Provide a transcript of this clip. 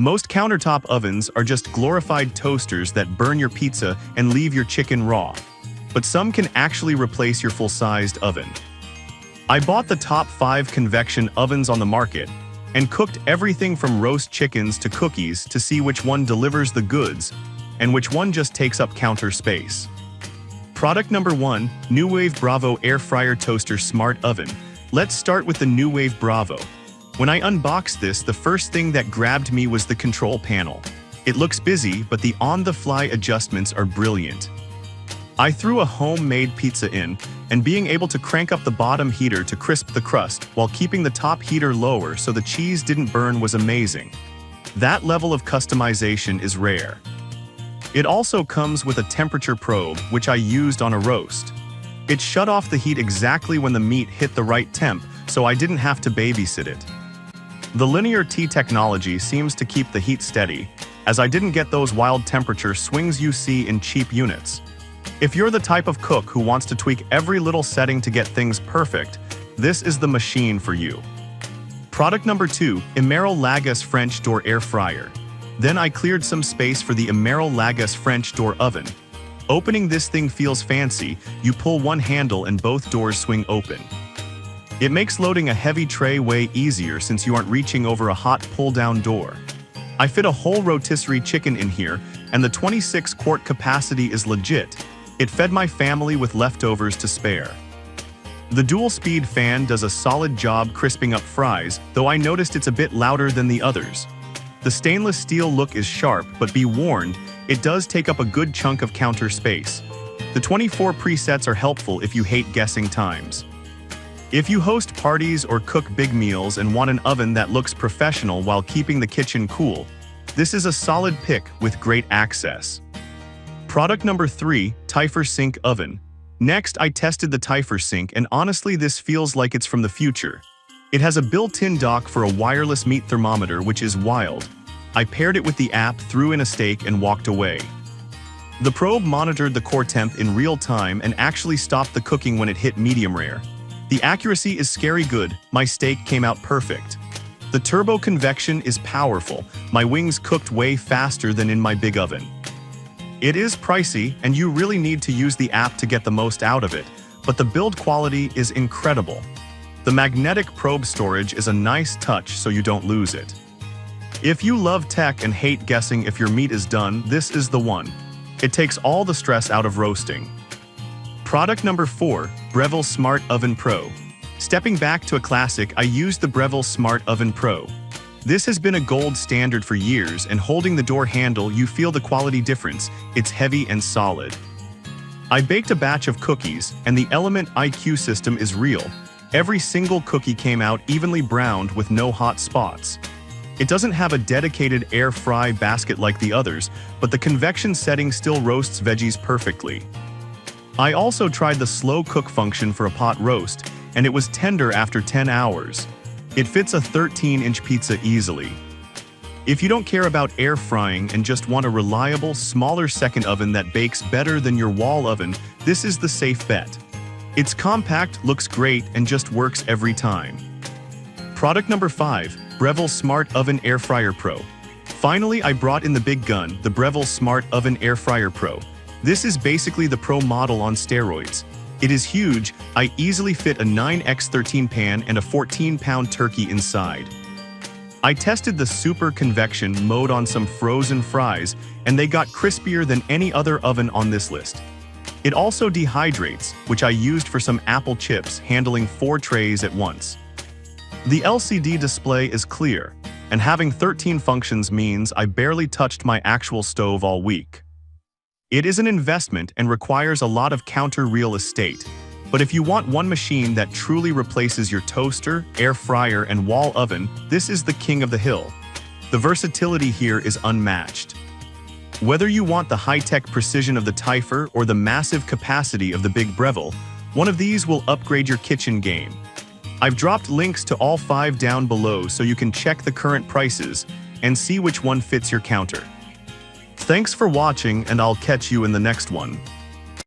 Most countertop ovens are just glorified toasters that burn your pizza and leave your chicken raw. But some can actually replace your full-sized oven. I bought the top 5 convection ovens on the market and cooked everything from roast chickens to cookies to see which one delivers the goods and which one just takes up counter space. Product number 1, NuWave Bravo Air Fryer Toaster Smart Oven. Let's start with the NuWave Bravo. When I unboxed this, the first thing that grabbed me was the control panel. It looks busy, but the on-the-fly adjustments are brilliant. I threw a homemade pizza in, and being able to crank up the bottom heater to crisp the crust while keeping the top heater lower so the cheese didn't burn was amazing. That level of customization is rare. It also comes with a temperature probe, which I used on a roast. It shut off the heat exactly when the meat hit the right temp, so I didn't have to babysit it. The linear T technology seems to keep the heat steady, as I didn't get those wild temperature swings you see in cheap units. If you're the type of cook who wants to tweak every little setting to get things perfect, this is the machine for you. Product number 2, Emeril Lagasse French Door Air Fryer. Then I cleared some space for the Emeril Lagasse French Door Oven. Opening this thing feels fancy. You pull one handle and both doors swing open. It makes loading a heavy tray way easier since you aren't reaching over a hot pull-down door. I fit a whole rotisserie chicken in here, and the 26-quart capacity is legit. It fed my family with leftovers to spare. The dual-speed fan does a solid job crisping up fries, though I noticed it's a bit louder than the others. The stainless steel look is sharp, but be warned, it does take up a good chunk of counter space. The 24 presets are helpful if you hate guessing times. If you host parties or cook big meals and want an oven that looks professional while keeping the kitchen cool, this is a solid pick with great access. Product number 3, Tyfer Sink Oven. Next, I tested the Tyfer Sink, and honestly this feels like it's from the future. It has a built-in dock for a wireless meat thermometer, which is wild. I paired it with the app, threw in a steak, and walked away. The probe monitored the core temp in real time and actually stopped the cooking when it hit medium rare. The accuracy is scary good. My steak came out perfect. The turbo convection is powerful. My wings cooked way faster than in my big oven. It is pricey, and you really need to use the app to get the most out of it, but the build quality is incredible. The magnetic probe storage is a nice touch so you don't lose it. If you love tech and hate guessing if your meat is done, this is the one. It takes all the stress out of roasting. Product number 4, Breville Smart Oven Pro. Stepping back to a classic, I used the Breville Smart Oven Pro. This has been a gold standard for years, and holding the door handle, you feel the quality difference. It's heavy and solid. I baked a batch of cookies, and the Element IQ system is real. Every single cookie came out evenly browned with no hot spots. It doesn't have a dedicated air fry basket like the others, but the convection setting still roasts veggies perfectly. I also tried the slow cook function for a pot roast, and it was tender after 10 hours. It fits a 13-inch pizza easily. If you don't care about air frying and just want a reliable, smaller second oven that bakes better than your wall oven, this is the safe bet. It's compact, looks great, and just works every time. Product number 5, Breville Smart Oven Air Fryer Pro. Finally, I brought in the big gun, the Breville Smart Oven Air Fryer Pro. This is basically the Pro model on steroids. It is huge. I easily fit a 9x13 pan and a 14-pound turkey inside. I tested the super convection mode on some frozen fries, and they got crispier than any other oven on this list. It also dehydrates, which I used for some apple chips, handling 4 trays at once. The LCD display is clear, and having 13 functions means I barely touched my actual stove all week. It is an investment and requires a lot of counter real estate, but if you want one machine that truly replaces your toaster, air fryer, and wall oven, this is the king of the hill. The versatility here is unmatched. Whether you want the high-tech precision of the Tyfer or the massive capacity of the big Breville, one of these will upgrade your kitchen game. I've dropped links to all 5 down below so you can check the current prices and see which one fits your counter. Thanks for watching, and I'll catch you in the next one.